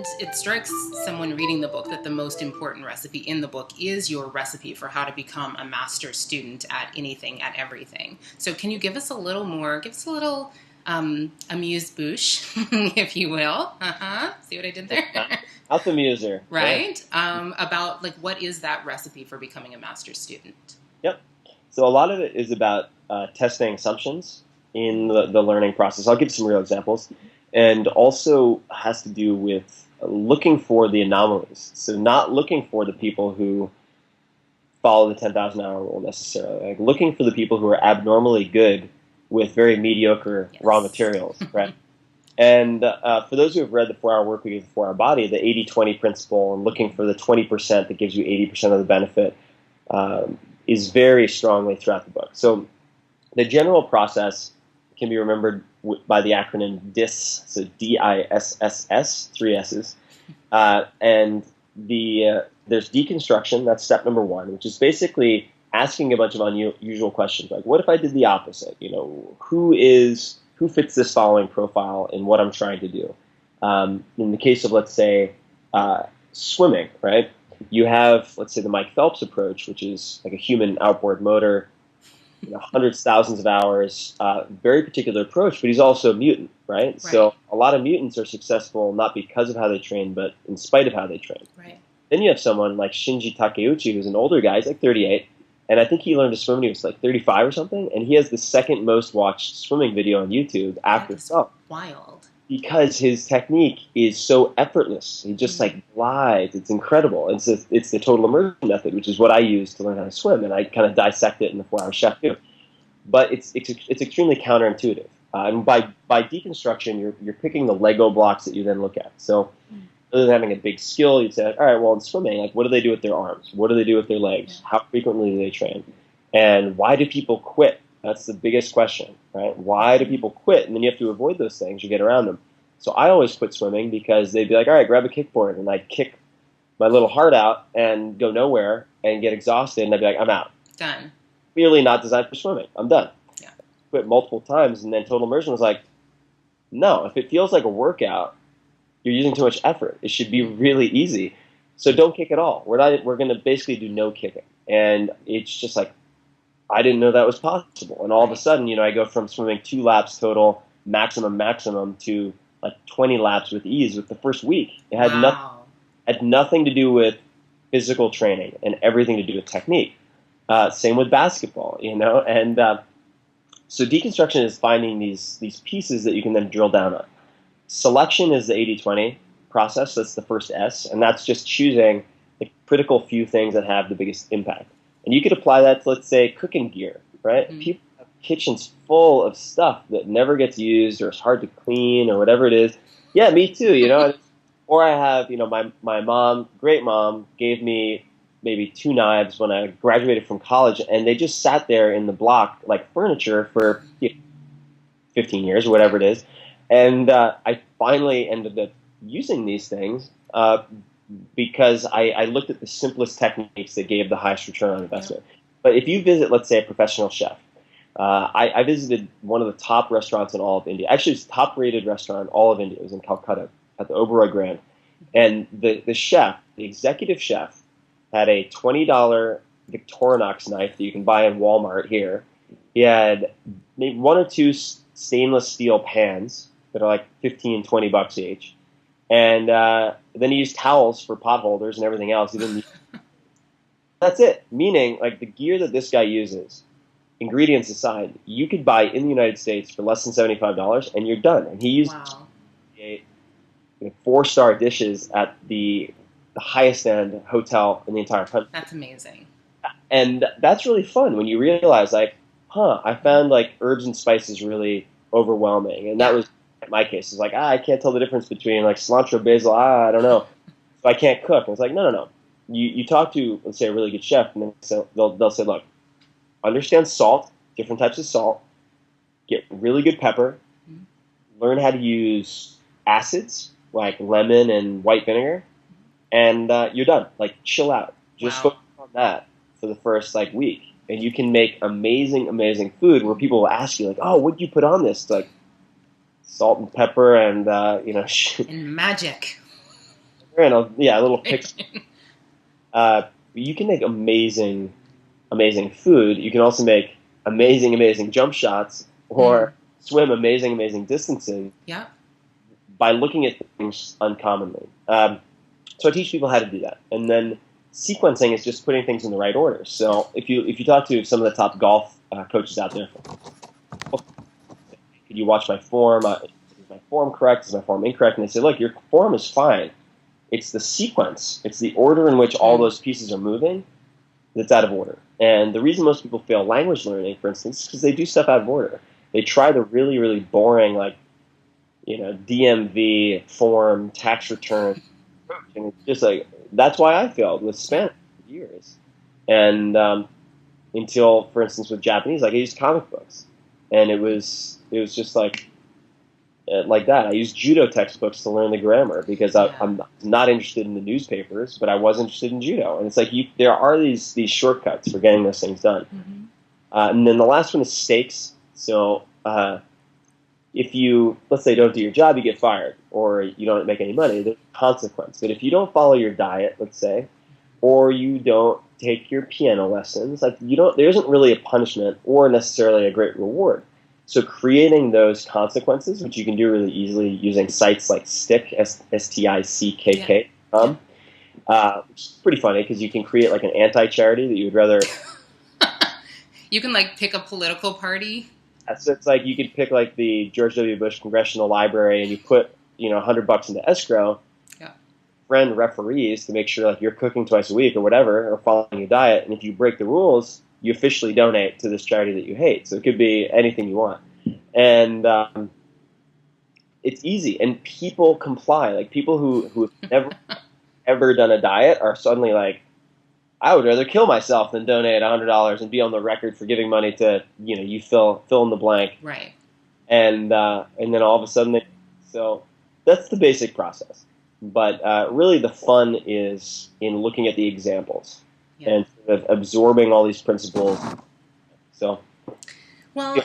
And it strikes someone reading the book that the most important recipe in the book is your recipe for how to become a master student at anything, at everything. So can you give us a little amuse-bouche, if you will. See what I did there? Not the muser. Right. About like, what is that recipe for becoming a master student? Yep. So a lot of it is about testing assumptions in the learning process. I'll give some real examples. And also has to do with looking for the anomalies. So not looking for the people who follow the 10,000 hour rule necessarily. Like looking for the people who are abnormally good with very mediocre raw materials, right? And for those who have read the 4-Hour Workweek and the 4-Hour Body, the 80-20 principle and looking for the 20% that gives you 80% of the benefit is very strongly throughout the book. So the general process can be remembered by the acronym DISS, so D-I-S-S-S, 3 S's. And there's deconstruction, that's step number 1, which is basically asking a bunch of unusual questions, like what if I did the opposite? You know, who fits this following profile in what I'm trying to do? In the case of, let's say, swimming, right? You have, let's say, the Mike Phelps approach, which is like a human outboard motor, hundreds, thousands of hours, very particular approach, but he's also a mutant, right? So a lot of mutants are successful not because of how they train, but in spite of how they train. Right. Then you have someone like Shinji Takeuchi, who's an older guy, he's like 38, and I think he learned to swim when he was like 35 or something, and he has the second most watched swimming video on YouTube after Phelps. Wild. Because his technique is so effortless. He just like glides. It's incredible. It's the total immersion method, which is what I use to learn how to swim, and I kind of dissect it in the 4-Hour Chef too. But it's extremely counterintuitive. And by deconstruction, you're picking the Lego blocks that you then look at. So other than having a big skill, you'd say, all right, well, in swimming, like what do they do with their arms? What do they do with their legs? How frequently do they train? And why do people quit? That's the biggest question, right? Why do people quit? And then you have to avoid those things. You get around them. So I always quit swimming because they'd be like, all right, grab a kickboard. And I'd kick my little heart out and go nowhere and get exhausted. And I'd be like, I'm out. Done. Clearly not designed for swimming. I'm done. Yeah. Quit multiple times. And then total immersion was like, no, if it feels like a workout, you're using too much effort. It should be really easy. So don't kick at all. We're going to basically do no kicking. And it's just like, I didn't know that was possible. And all of a sudden, I go from swimming 2 laps total, maximum, to like 20 laps with ease with the first week. It had nothing to do with physical training and everything to do with technique. Same with basketball, And so deconstruction is finding these pieces that you can then drill down on. Selection is the 80-20 process. That's the first S, and that's just choosing the critical few things that have the biggest impact. And you could apply that to, let's say, cooking gear, right? Mm-hmm. People have kitchens full of stuff that never gets used or is hard to clean or whatever it is. Yeah, me too, Or I have, my mom, great mom, gave me maybe 2 knives when I graduated from college, and they just sat there in the block like furniture for 15 years or whatever it is. And I finally ended up using these things because I looked at the simplest techniques that gave the highest return on investment. But if you visit, let's say, a professional chef, I visited one of the top restaurants in all of India. Actually, it's the top-rated restaurant in all of India. It was in Calcutta at the Oberoi Grand. And the chef, the executive chef, had a $20 Victorinox knife that you can buy in Walmart here. He had maybe 1 or 2 stainless steel pans that are like $15-20 each. And then he used towels for pot holders and everything else. He didn't That's it. Meaning, like, the gear that this guy uses, ingredients aside, you could buy in the United States for less than $75, and you're done. And he used 4-star dishes at the highest end hotel in the entire country. That's amazing. And that's really fun when you realize, like, I found like herbs and spices really overwhelming. And that was my case. It's like, I can't tell the difference between like cilantro, basil, I don't know. So I can't cook. And it's like, no. You talk to, let's say, a really good chef, and they'll say, look, understand salt, different types of salt, get really good pepper, learn how to use acids like lemon and white vinegar, and you're done. Like, chill out. Just focus on that for the first like week, and you can make amazing food where people will ask you like, oh, what did you put on this? It's like salt and pepper and and magic. and a little picture. You can make amazing, amazing food. You can also make amazing, amazing jump shots or swim amazing, amazing distances. Yeah. By looking at things uncommonly. So I teach people how to do that. And then sequencing is just putting things in the right order. So if you talk to some of the top golf coaches out there, could you watch my form? Is my form correct? Is my form incorrect? And they say, look, your form is fine. It's the sequence. It's the order in which all those pieces are moving that's out of order. And the reason most people fail language learning, for instance, is because they do stuff out of order. They try the really, really boring, like, DMV form, tax return. And it's just like, that's why I failed with Spanish for years. And until, for instance, with Japanese, like I used comic books. And it was just like that. I used judo textbooks to learn the grammar because I'm not interested in the newspapers, but I was interested in judo. And it's like there are these shortcuts for getting those things done. Mm-hmm. And then the last one is stakes. So if you, let's say, don't do your job, you get fired, or you don't make any money, there's a consequence. But if you don't follow your diet, let's say, or you don't take your piano lessons, like there isn't really a punishment or necessarily a great reward. So creating those consequences, which you can do really easily using sites like Stick, STICKK, which is pretty funny because you can create like an anti-charity that you would rather. You can like pick a political party. So it's like you could pick like the George W. Bush Congressional Library and you put $100 into escrow. Yeah. Friend referees to make sure like you're cooking twice a week or whatever, or following your diet. And if you break the rules, you officially donate to this charity that you hate. So it could be anything you want. And it's easy. And people comply. Like people who have never, ever done a diet are suddenly like, I would rather kill myself than donate $100 and be on the record for giving money to, you fill in the blank. Right. And then all of a sudden, so that's the basic process. But really the fun is in looking at the examples and sort of absorbing all these principles. So. Well,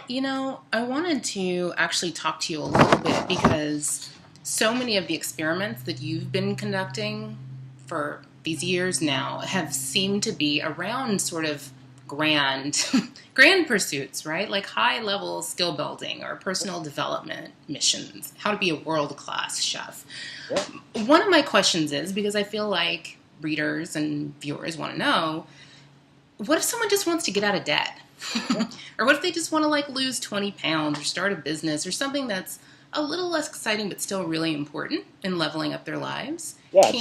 I wanted to actually talk to you a little bit because so many of the experiments that you've been conducting for these years now have seemed to be around sort of grand pursuits, right? Like high-level skill building or personal development missions, how to be a world-class chef. Yeah. One of my questions is, because I feel like readers and viewers want to know, what if someone just wants to get out of debt? Or what if they just want to like lose 20 pounds or start a business or something that's a little less exciting but still really important in leveling up their lives? Yeah,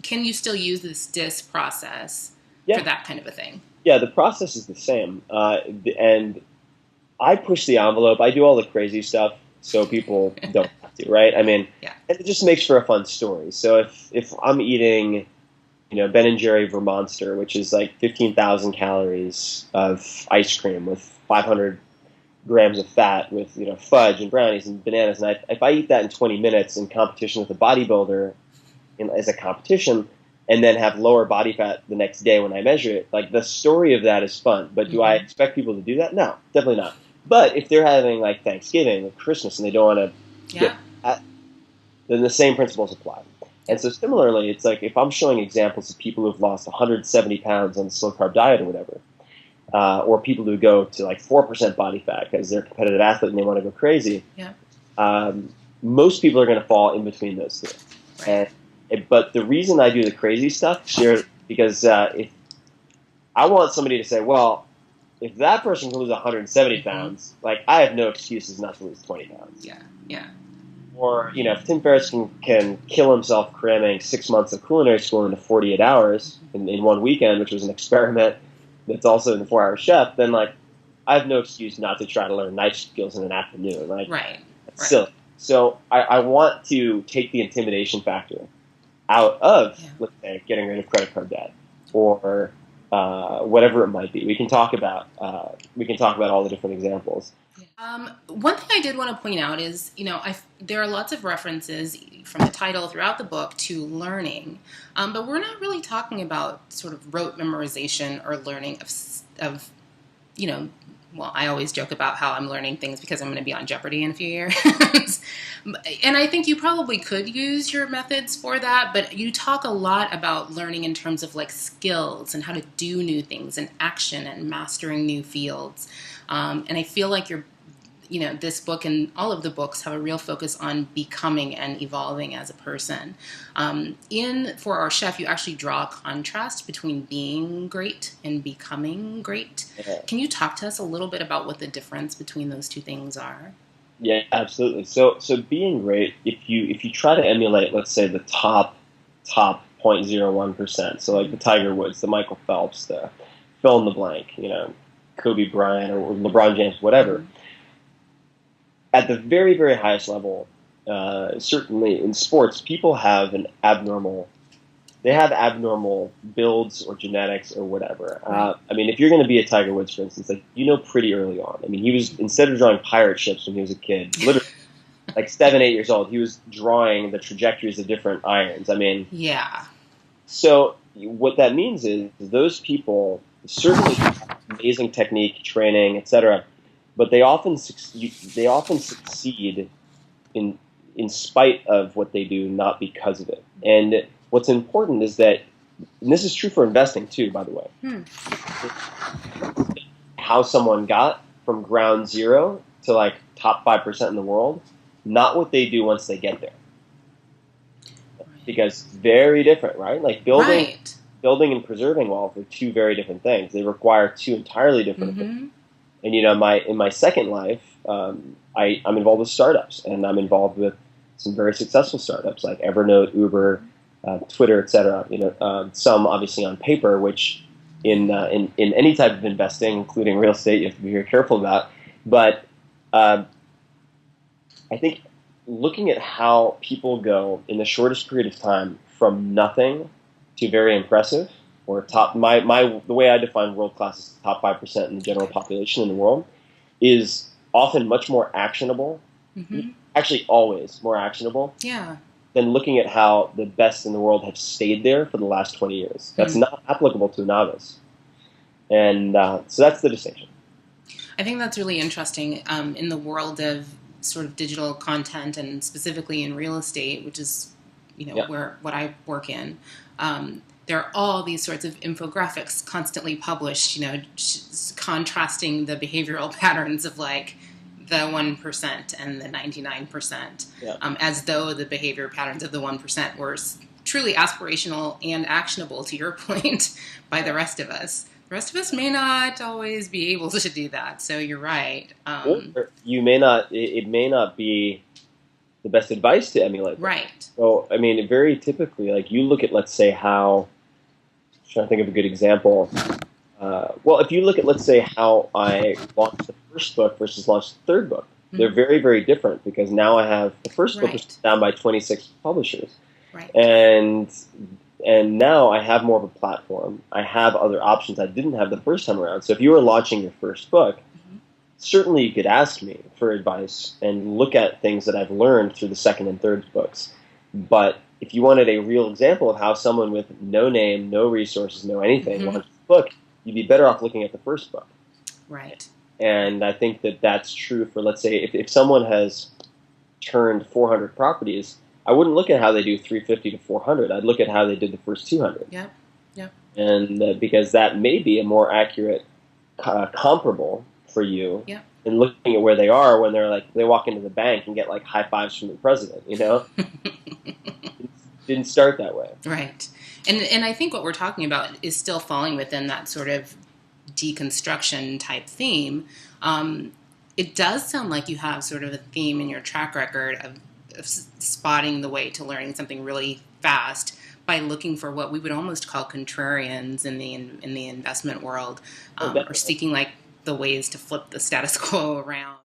can you still use this DISC process for that kind of a thing? Yeah, the process is the same. And I push the envelope. I do all the crazy stuff so people don't have to, right? I mean, and it just makes for a fun story. So if I'm eating, Ben & Jerry Vermonster, which is like 15,000 calories of ice cream with 500 grams of fat with, fudge and brownies and bananas, and if I eat that in 20 minutes in competition with a bodybuilder as a competition, and then have lower body fat the next day when I measure it, like the story of that is fun. But do I expect people to do that? No, definitely not. But if they're having like Thanksgiving or Christmas and they don't want to get that, then the same principles apply. And so similarly, it's like if I'm showing examples of people who've lost 170 pounds on the slow carb diet or whatever, or people who go to like 4% body fat because they're a competitive athlete and they want to go crazy, most people are going to fall in between those two. Right. But the reason I do the crazy stuff is because if I want somebody to say, well, if that person can lose 170 pounds, like I have no excuses not to lose 20 pounds. Yeah, yeah. Or, if Tim Ferriss can kill himself cramming 6 months of culinary school into 48 hours in one weekend, which was an experiment that's also in the 4-Hour Chef, then like I have no excuse not to try to learn knife skills in an afternoon. Like, that's silly. So I want to take the intimidation factor out of, let's say, getting rid of credit card debt or whatever it might be. We can talk about all the different examples. One thing I did want to point out is, there are lots of references from the title throughout the book to learning, but we're not really talking about sort of rote memorization or learning of well, I always joke about how I'm learning things because I'm going to be on Jeopardy in a few years. And I think you probably could use your methods for that, but you talk a lot about learning in terms of like skills and how to do new things and action and mastering new fields. And I feel like this book and all of the books have a real focus on becoming and evolving as a person. In For Our Chef, you actually draw a contrast between being great and becoming great. Yeah. Can you talk to us a little bit about what the difference between those two things are? Yeah, absolutely. So being great, if you try to emulate, let's say, the top 0.01%, so like the Tiger Woods, the Michael Phelps, the fill in the blank, Kobe Bryant or LeBron James, whatever. At the very, very highest level, certainly in sports, people have abnormal builds or genetics or whatever. I mean, if you're going to be a Tiger Woods, for instance, like pretty early on. I mean, he was, instead of drawing pirate ships when he was a kid, literally like 7, 8 years old, he was drawing the trajectories of different irons. I mean, yeah. So what that means is those people certainly have amazing technique, training, etc., but they often succeed in spite of what they do, not because of it. And what's important is that, and this is true for investing too, by the way, how someone got from ground zero to like top 5% in the world, not what they do once they get there. Because very different, right? Like building and preserving wealth are two very different things. They require two entirely different things. And in my second life, I'm involved with startups, and I'm involved with some very successful startups like Evernote, Uber, Twitter, etc. Some obviously on paper, which in any type of investing, including real estate, you have to be very careful about. But I think looking at how people go in the shortest period of time from nothing to very impressive, or top, the way I define world class is top 5% in the general population in the world, is often much more actionable. Actually, always more actionable. Yeah. Than looking at how the best in the world have stayed there for the last 20 years. That's not applicable to a novice. And so that's the distinction. I think that's really interesting in the world of sort of digital content, and specifically in real estate, which is what I work in. There are all these sorts of infographics constantly published, contrasting the behavioral patterns of like the 1% and the 99%, as though the behavior patterns of the 1% were truly aspirational and actionable, to your point, by the rest of us. The rest of us may not always be able to do that, so you're right. Or you may not. It may not be the best advice to emulate that. Right. So, I mean, very typically, like you look at, let's say, how. I'm trying to think of a good example. Well, if you look at, let's say, how I launched the first book versus launched the third book, they're very, very different, because now I have the first book was down by 26 publishers, and now I have more of a platform. I have other options I didn't have the first time around. So if you were launching your first book, certainly you could ask me for advice and look at things that I've learned through the second and third books. But if you wanted a real example of how someone with no name, no resources, no anything launched a book, you'd be better off looking at the first book. Right. And I think that that's true for, let's say, if someone has turned 400 properties, I wouldn't look at how they do 350 to 400. I'd look at how they did the first 200. Yeah. And because that may be a more accurate comparable for you than looking at where they are when they walk into the bank and get like high fives from the president, Didn't start that way. Right. And I think what we're talking about is still falling within that sort of deconstruction type theme. It does sound like you have sort of a theme in your track record of spotting the way to learning something really fast by looking for what we would almost call contrarians in the investment world, or seeking like the ways to flip the status quo around.